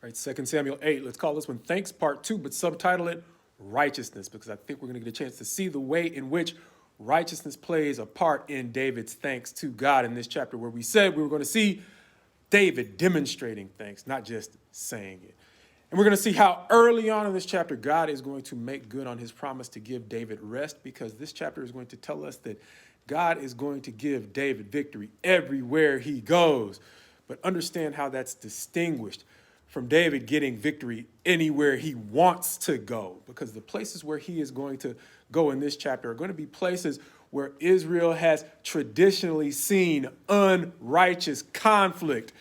All right, 2 Samuel 8. Let's call this one Thanks Part 2, but subtitle it Righteousness, because I think we're going to get a chance to see the way in which righteousness plays a part in David's thanks to God in this chapter, where we said we were going to see David demonstrating thanks, not just saying it. And we're going to see how early on in this chapter, God is going to make good on his promise to give David rest, because this chapter is going to tell us that God is going to give David victory everywhere he goes. But understand how that's distinguished from David getting victory anywhere he wants to go, because the places where he is going to go in this chapter are going to be places where Israel has traditionally seen unrighteous conflict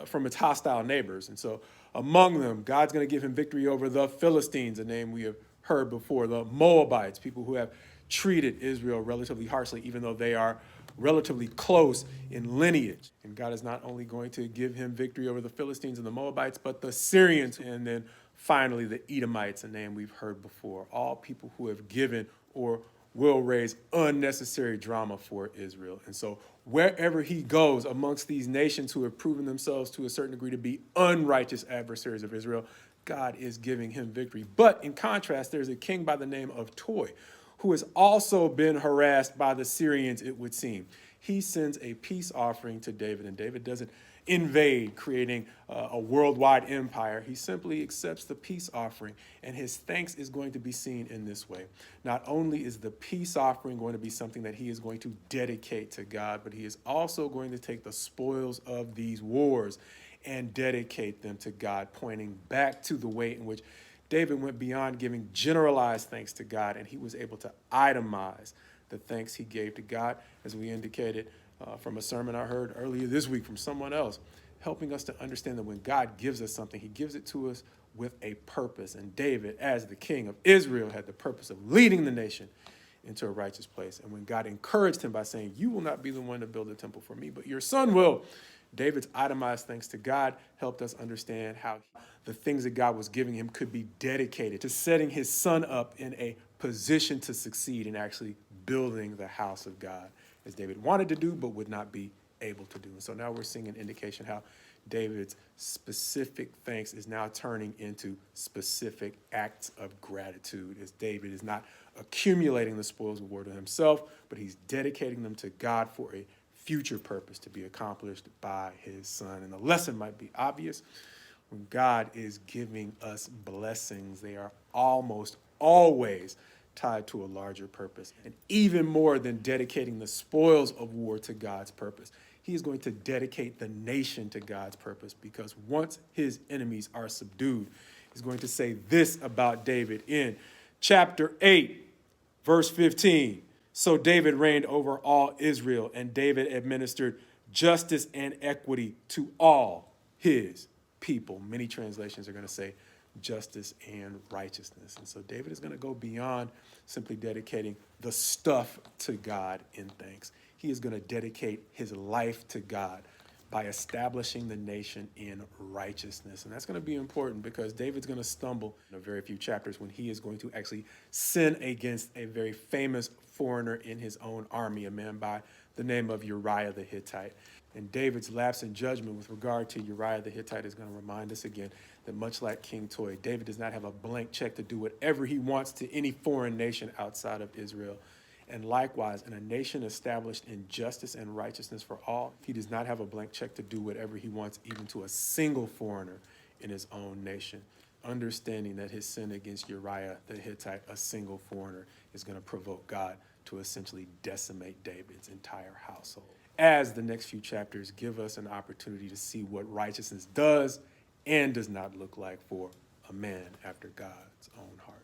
from its hostile neighbors. And so among them, God's going to give him victory over the Philistines, a name we have heard before, the Moabites, people who have treated Israel relatively harshly, even though they are relatively close in lineage. And God is not only going to give him victory over the Philistines and the Moabites, but the Syrians, and then finally the Edomites, a name we've heard before. All people who have given or will raise unnecessary drama for Israel. And so wherever he goes amongst these nations who have proven themselves to a certain degree to be unrighteous adversaries of Israel, God is giving him victory. But in contrast, there's a king by the name of Toi, who has also been harassed by the Syrians, it would seem. He sends a peace offering to David, and David doesn't invade, creating a worldwide empire. He simply accepts the peace offering, and his thanks is going to be seen in this way. Not only is the peace offering going to be something that he is going to dedicate to God, but he is also going to take the spoils of these wars and dedicate them to God, pointing back to the way in which David went beyond giving generalized thanks to God, and he was able to itemize the thanks he gave to God, as we indicated from a sermon I heard earlier this week from someone else, helping us to understand that when God gives us something, he gives it to us with a purpose. And David, as the king of Israel, had the purpose of leading the nation into a righteous place. And when God encouraged him by saying, "You will not be the one to build a temple for me, but your son will," David's itemized thanks to God helped us understand how the things that God was giving him could be dedicated to setting his son up in a position to succeed in actually building the house of God, as David wanted to do but would not be able to do. And so now we're seeing an indication how David's specific thanks is now turning into specific acts of gratitude, as David is not accumulating the spoils of war to himself, but he's dedicating them to God for a future purpose to be accomplished by his son. And the lesson might be obvious. When God is giving us blessings, they are almost always tied to a larger purpose. And even more than dedicating the spoils of war to God's purpose, he is going to dedicate the nation to God's purpose, because once his enemies are subdued, he's going to say this about David in chapter 8, verse 15. So David reigned over all Israel, and David administered justice and equity to all his people. Many translations are going to say justice and righteousness. And so David is going to go beyond simply dedicating the stuff to God in thanks. He is going to dedicate his life to God by establishing the nation in righteousness. And that's going to be important, because David's going to stumble in a very few chapters when he is going to actually sin against a very famous foreigner in his own army, a man by the name of Uriah the Hittite. And David's lapse in judgment with regard to Uriah the Hittite is going to remind us again that, much like King Toi, David does not have a blank check to do whatever he wants to any foreign nation outside of Israel. And likewise, in a nation established in justice and righteousness for all, he does not have a blank check to do whatever he wants, even to a single foreigner in his own nation, understanding that his sin against Uriah the Hittite, a single foreigner, is going to provoke God to essentially decimate David's entire household. As the next few chapters give us an opportunity to see what righteousness does and does not look like for a man after God's own heart.